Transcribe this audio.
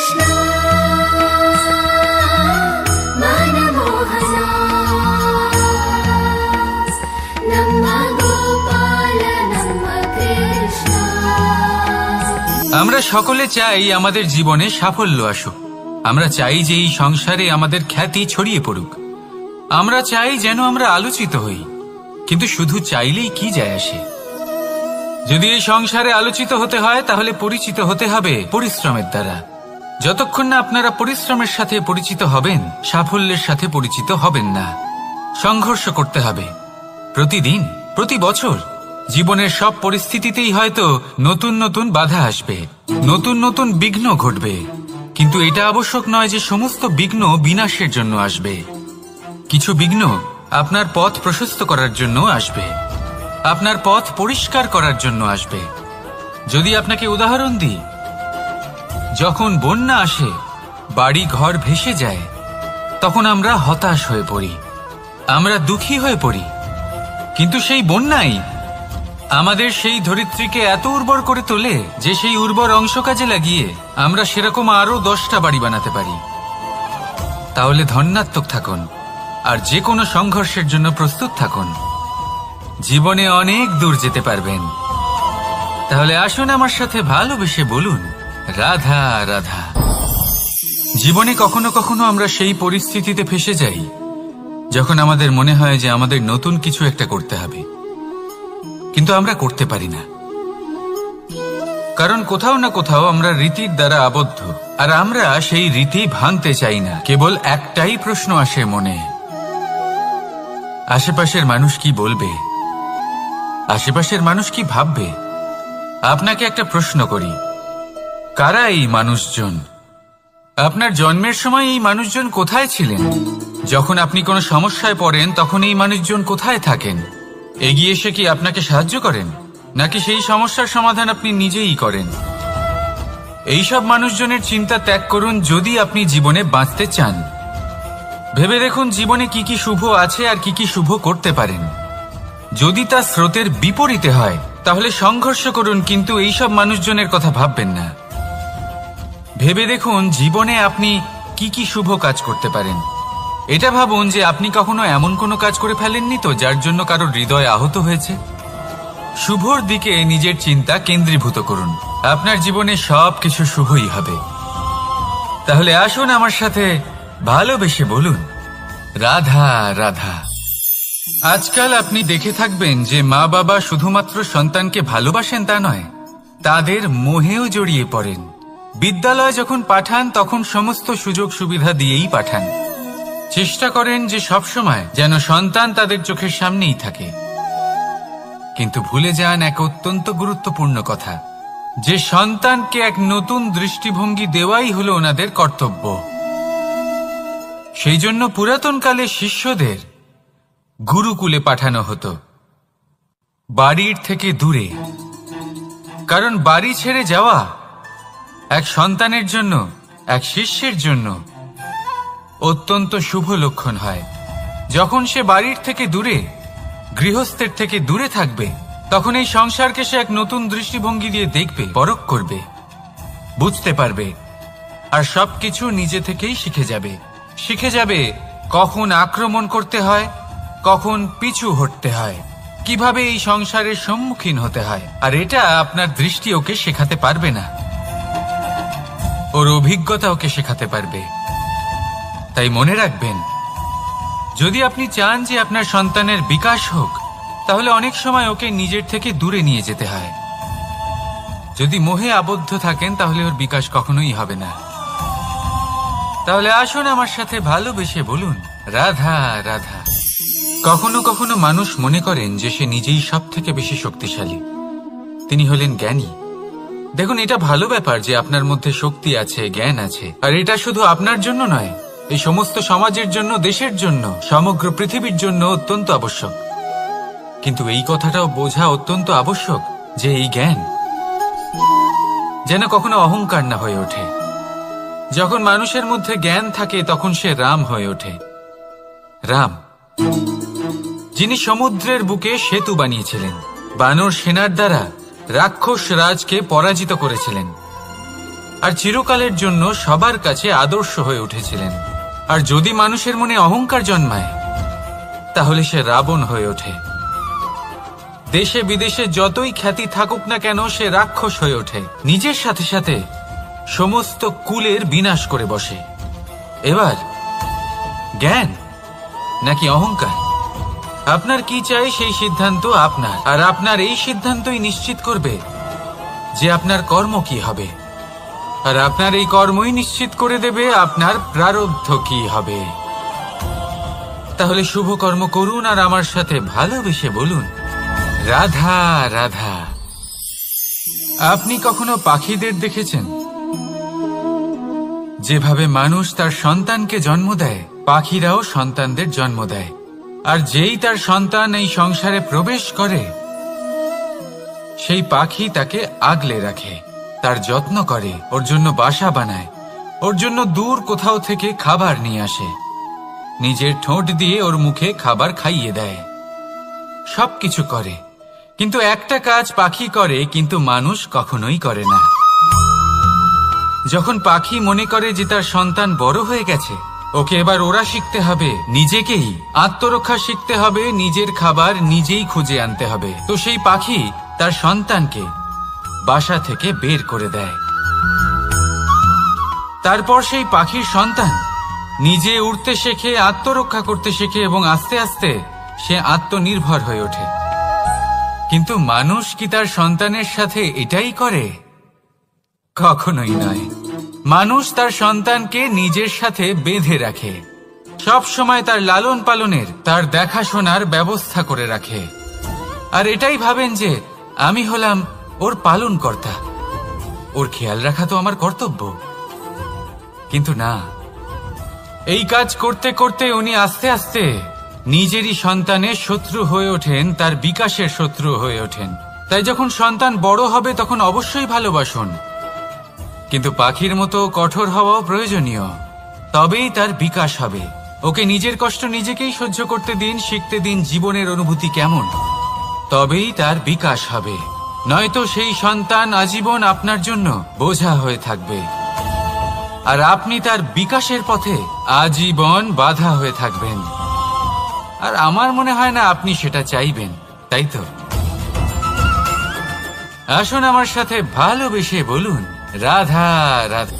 कृष्ण मनमोहना नम्मा गोपाल नम्मा कृष्ण। আমরা সকলে চাই আমাদের জীবনে সাফল্য আসুক। আমরা চাই যে এই সংসারে আমাদের খ্যাতি ছড়িয়ে পড়ুক। আমরা চাই যেন আমরা আলোচিত হই, কিন্তু শুধু চাইলেই কি যায় আসে? যদি এই সংসারে আলোচিত হতে হয় তাহলে পরিচিত হতে হবে পরিশ্রমের দ্বারা। যতক্ষণ না আপনারা পরিশ্রমের সাথে পরিচিত হবেন, সাফল্যের সাথে পরিচিত হবেন না। সংঘর্ষ করতে হবে প্রতিদিন, প্রতি বছর। জীবনের সব পরিস্থিতিতেই হয়তো নতুন নতুন বাধা আসবে, নতুন নতুন বিঘ্ন ঘটবে, কিন্তু এটা আবশ্যক নয় যে সমস্ত বিঘ্ন বিনাশের জন্য আসবে। কিছু বিঘ্ন আপনার পথ প্রশস্ত করার জন্য আসবে, আপনার পথ পরিষ্কার করার জন্য আসবে। যদি আপনাকে উদাহরণ দিই, যখন বন্যা আসে, বাড়ি ঘর ভেসে যায়, তখন আমরা হতাশ হয়ে পড়ি, আমরা দুঃখী হয়ে পড়ি। কিন্তু সেই বন্যাই আমাদের সেই ধরিত্রীকে এত উর্বর করে তোলে যে সেই উর্বর অংশ কাজে লাগিয়ে আমরা সেরকম আরো 10টা বাড়ি বানাতে পারি। তাহলে ধন্যাত্মক থাকুন আর যে কোনো সংঘর্ষের জন্য প্রস্তুত থাকুন। জীবনে অনেক দূর যেতে পারবেন। তাহলে আসুন আমার সাথে ভালোবেসে বলুন, রাধা রাধা। জীবনে কখনো কখনো আমরা সেই পরিস্থিতিতে ফেসে যাই যখন আমাদের মনে হয় যে আমাদের নতুন কিছু একটা করতে হবে, কিন্তু আমরা করতে পারি না, কারণ কোথাও না কোথাও আমরা রীতির দ্বারা আবদ্ধ, আর আমরা সেই রীতি ভাঙতে চাই না। কেবল একটাই প্রশ্ন আসে মনে, আশেপাশের মানুষ কি বলবে, আশেপাশের মানুষ কি ভাববে। আপনাকে একটা প্রশ্ন করি, কারা এই মানুষজন? আপনার জন্মের সময় এই মানুষজন কোথায় ছিলেন? যখন আপনি কোনো সমস্যায় পড়েন তখন এই মানুষজন কোথায় থাকেন? এগিয়ে এসে কি আপনাকে সাহায্য করেন, নাকি সেই সমস্যার সমাধান আপনি নিজেই করেন? এইসব মানুষজনের চিন্তা ত্যাগ করুন যদি আপনি জীবনে বাঁচতে চান। ভেবে দেখুন জীবনে কি কি শুভ আছে আর কি কি শুভ করতে পারেন। যদি তা স্রোতের বিপরীতে হয় তাহলে সংঘর্ষ করুন, কিন্তু এইসব মানুষজনের কথা ভাববেন না। ভেবে দেখুন জীবনে আপনি কি কি শুভ কাজ করতে পারেন। এটা ভাবুন যে আপনি কখনো এমন কোনো কাজ করে ফেলেননি তো যার জন্য কারো হৃদয় আহত হয়েছে। শুভর দিকে নিজের চিন্তা কেন্দ্রীভূত করুন, আপনার জীবনে সব কিছু শুভই হবে। তাহলে আসুন আমার সাথে ভালোবেসে বলুন, রাধা রাধা। আজকাল আপনি দেখে থাকবেন যে মা বাবা শুধুমাত্র সন্তানকে ভালোবাসেন তা নয়, তাদের মোহেও জড়িয়ে পড়েন। বিদ্যালয়ে যখন পাঠান তখন সমস্ত সুযোগ সুবিধা দিয়েই পাঠান। চেষ্টা করেন যে সবসময় যেন সন্তান তাদের চোখের সামনেই থাকে, কিন্তু ভুলে যান এক অত্যন্ত গুরুত্বপূর্ণ কথা, যে সন্তানকে এক নতুন দৃষ্টিভঙ্গি দেওয়াই হলো ওনাদের কর্তব্য। সেই জন্য পুরাতনকালে শিষ্যদের গুরুকুলে পাঠানো হতো, বাড়ির থেকে দূরে। কারণ বাড়ি ছেড়ে যাওয়া এক সন্তানের জন্য, এক শিষ্যের জন্য অত্যন্ত শুভ লক্ষণ হয়। যখন সে বাড়ির থেকে দূরে, গৃহস্থের থেকে দূরে থাকবে, তখন এই সংসারকে সে এক নতুন দৃষ্টিভঙ্গি দিয়ে দেখবে, পরখ করবে, বুঝতে পারবে, আর সবকিছু নিজে থেকেই শিখে যাবে কখন আক্রমণ করতে হয়, কখন পিছু হটতে হয়, কিভাবে এই সংসারের সম্মুখীন হতে হয়। আর এটা আপনার দৃষ্টি ওকে শেখাতে পারবে না, ওর অভিজ্ঞতা ওকে শেখাতে পারবে। তাই মনে রাখবেন, যদি আপনি চান যে আপনার সন্তানের বিকাশ হোক, তাহলে অনেক সময় ওকে নিজের থেকে দূরে নিয়ে যেতে হয়। যদি মোহে আবদ্ধ থাকেন তাহলে ওর বিকাশ কখনোই হবে না। তাহলে আসুন আমার সাথে ভালোবেসে বলুন, রাধা রাধা। কখনো কখনো মানুষ মনে করেন যে সে নিজেই সব থেকে বেশি শক্তিশালী, তিনি হলেন জ্ঞানী। দেখুন, এটা ভালো ব্যাপার যে আপনার মধ্যে শক্তি আছে, জ্ঞান আছে, আর এটা শুধু আপনার জন্য নয়, এই সমস্ত সমাজের জন্য, দেশের জন্য, সমগ্র পৃথিবীর জন্য অত্যন্ত আবশ্যক। কিন্তু এই কথাটাও বোঝা অত্যন্ত আবশ্যক যে এই জ্ঞান যেন কখনো অহংকার না হয়ে ওঠে। যখন মানুষের মধ্যে জ্ঞান থাকে তখন সে রাম হয়ে ওঠে। রাম, যিনি সমুদ্রের বুকে সেতু বানিয়েছিলেন, বানর সেনার দ্বারা রাক্ষস রাজকে পরাজিত করেছিলেন। আর চিরকালের জন্য সবার কাছে আদর্শ হয়ে উঠেছিলেন। আর যদি মানুষের মনে অহংকার জন্মায়, তাহলে সে রাবণ হয়ে ওঠে। দেশে বিদেশে যতই খ্যাতি থাকুক না কেন, সে রাক্ষস হয়ে ওঠে, নিজের সাথে সাথে সমস্ত কুলের বিনাশ করে বসে। এবার জ্ঞান নাকি অহংকার, আপনার কি চাই সেই সিদ্ধান্ত আপনার। আর আপনার এই সিদ্ধান্তই নিশ্চিত করবে যে আপনার কর্ম কি হবে, আর আপনার এই কর্মই নিশ্চিত করে দেবে আপনার প্রারব্ধ কি হবে। তাহলে শুভ কর্ম করুন আর আমার সাথে ভালোবেসে বলুন, রাধা রাধা। আপনি কখনো পাখিদের দেখেছেন? যেভাবে মানুষ তার সন্তানকে জন্ম দেয়, পাখিরাও সন্তানদের জন্ম দেয়। আর যেই তার সন্তান এই সংসারে প্রবেশ করে, সেই পাখি তাকে আগলে রাখে, তার যত্ন করে, ওর জন্য বাসা বানায়, ওর জন্য দূর কোথাও থেকে খাবার নিয়ে আসে, নিজের ঠোঁট দিয়ে ওর মুখে খাবার খাইয়ে দেয়, সবকিছু করে। কিন্তু একটা কাজ পাখি করে, কিন্তু মানুষ কখনোই করে না। যখন পাখি মনে করে যে তার সন্তান বড় হয়ে গেছে, ওকে এবার ওরা শিখতে হবে, নিজেকেই আত্মরক্ষা শিখতে হবে, নিজের খাবার নিজেই খুঁজে আনতে হবে, তো সেই পাখি তার সন্তানকে বাসা থেকে বের করে দেয়। তারপর সেই পাখির সন্তান নিজে উড়তে শেখে, আত্মরক্ষা করতে শেখে এবং আস্তে আস্তে সে আত্মনির্ভর হয়ে ওঠে। কিন্তু মানুষ কি তার সন্তানের সাথে এটাই করে? কখনোই নয়। মানুষ তার সন্তানকে নিজের সাথে বেঁধে রাখে, সব সময় তার লালন পালনের, তার দেখাশোনার ব্যবস্থা করে রাখে। আর এটাই ভাবেন যে আমি হলাম ওর পালনকর্তা, ওর খেয়াল রাখা তো আমার কর্তব্য। কিন্তু না, এই কাজ করতে করতে উনি আস্তে আস্তে নিজেরই সন্তানের শত্রু হয়ে ওঠেন, তার বিকাশের শত্রু হয়ে ওঠেন। তাই যখন সন্তান বড় হবে তখন অবশ্যই ভালোবাসুন, কিন্তু পাখির মতো কঠোর হওয়াও প্রয়োজনীয়, তবেই তার বিকাশ হবে। ওকে নিজের কষ্ট নিজেকেই সহ্য করতে দিন, শিখতে দিন জীবনের অনুভূতি কেমন, তবেই তার বিকাশ হবে। নয়তো সেই সন্তান আজীবন আপনার জন্য বোঝা হয়ে থাকবে, আর আপনি তার বিকাশের পথে আজীবন বাধা হয়ে থাকবেন। আর আমার মনে হয় না আপনি সেটা চাইবেন, তাই তো? আসুন আমার সাথে ভালোবেসে বলুন, রাধা রাধা।